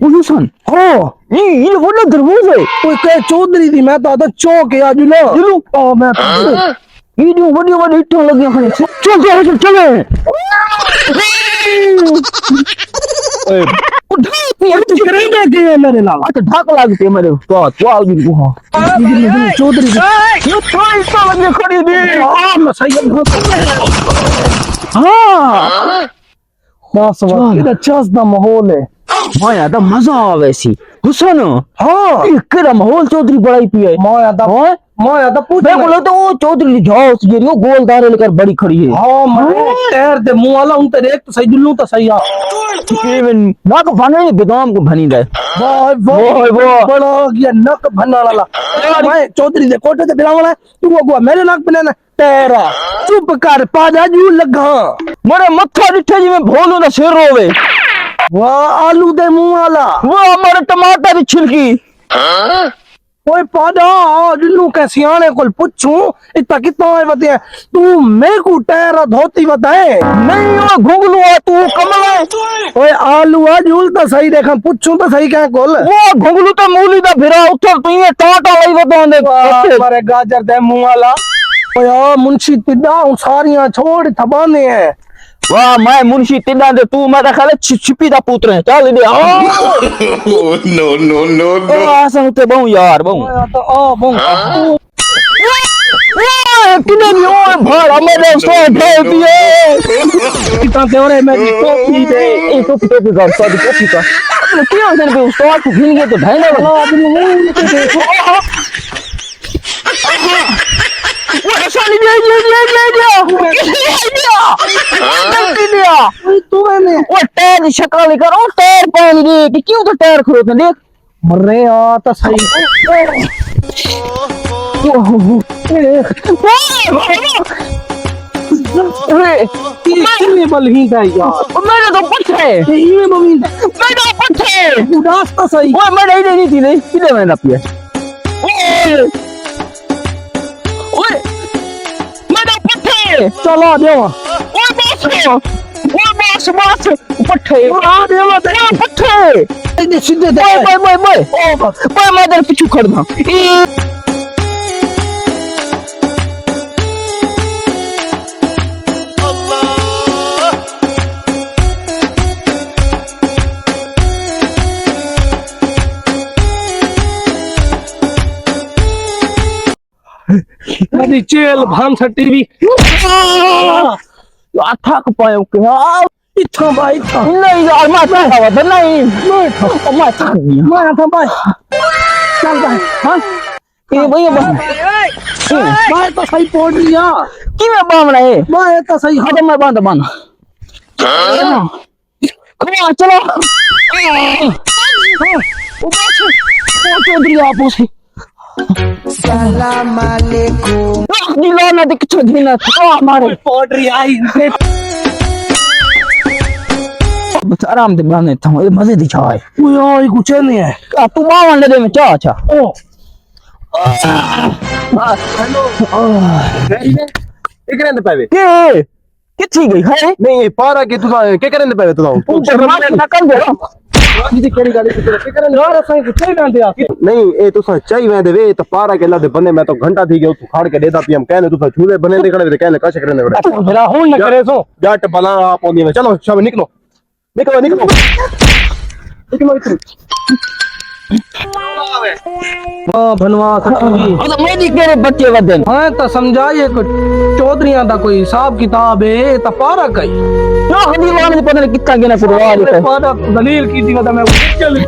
Urusan. Oh, ini mana terbuka? कोई कहे चौधरी थी मैं तो आता चौक है आज ना Dulu. ओ मैं Ini body itu lagi kan. Coba. कुछ करेंगे क्या मेरे नाल Atau ढाक लगते मेरे तो आ गई वो चौधरी ये तो लगे खड़ी थी हां मैं सही हाँ बस ये अच्छा सा माहौल है माया दा मजा आवे सी हुसन हां ये केड़ा माहौल चौधरी बड़ाई पिए माया दा पूछ मैं बोला तो वो चौधरी जाओ ये गोलदार लेकर बड़ी खड़ी है हां मैं टैर दे मुंह वाला उन तेरे एक तो सही जुल्लू तो सही आ इवन नाक भने बेदाम को भनी दे वाह बड़ा ये नक भनना वाला मैं चौधरी दे कोटे ते बिलावला तू अगवा मेरे नाक बनाना तेरा चुप कर पाजा जू लगा मोरे मत्था दिठे जी में भोलू दा सिर रोवे वाह आलू दे मुंह वाला वो हमारे टमाटर की छिलकी ओए पादा जिन्नू के सियाने कोल पूछूं इतना कितना है बते तू मेरे को टैरा धोती बताए नहीं वो घुंगलू है तू कमला है ओए आलू आ झूल तो सही देखा पूछूं तो सही क्या कोल वो घुंगलू तो मूली दा फिरा उठर तू ये टाटा लई बतांदे मारे गाजर दे मुंह वाला ओए आ मुंशी तिदा सारियां छोड़ थबाने है वाह मैं मुंशी तिदा दे तू मैं खाले छिपी दा पुत्र है चल दे नो आसन ते बहु यार बहु तो आ बहु किने भी ओए भाड़ा मेरे सो दे दिए कितना दे रे मेरी टोपी दे ए टोपी कर सादी टोपी का क्यों जन पे उसको तू गिन गए तो ढाई ना वो साली तू मैंने वो टायर शक्ल लेकर वो टायर पानी दे कि क्यों तो टायर खरोचने देख मरे आ तो सही अरे कितने बल ही था यार मेरे तो पट्टे ये मम्मी मेरे तो पट्टे उदास तो सही वो मैं नहीं थी नहीं किधर मैंने पिया ओए मेरे पट्टे चलो देवा वो बस पट्टे आ देवा दे पट्टे ये सीधे दे मैं मदर पीछू खड़ था मेरी चेल भान सा टीवी थक पाए क्या इतना भाई था नहीं यार मैं था नहीं मैं थक गया मैं था भाई चल भाई हां ये भैया मैं तो सही पहुंच गया कि मैं बामना है मैं तो सही हां मैं बांध खड़ा चलो वो चौधरी आप उसे सलाम अलैकुम दिलाना दिख चौधरी था हमारे पॉटरी आई बस आराम से बांधे था ये मजे दी चाय वो यार कुछ नहीं है तू बावन दे में चा अच्छा ओ हेलो क्या करने पावे के किथी गई है नहीं पारा के तू क्या करने पावे तू नकल दे जी केड़ी गाड़ी क्या करने यार असाई कुछ नहीं जानते आप नहीं ए तू चाई वे देवे तो पारा के लदे बने मैं तो घंटा थी गयो तू खाड़ के देदा पियम कहने तू झूले बने दे खड़े कहने का करने बड़ा मेरा हुन न करे सो जाट बला आप ओनी में चलो सब निकलो हां बनवा सकी तो मेरी केरे बच्चे वदन हां तो समझाइए कुछ चौधरियां दा कोई हिसाब किताब है तो पारा कई ना हदी वाले पता नहीं कितना गिना फिर पारा दलील की थी मैं चल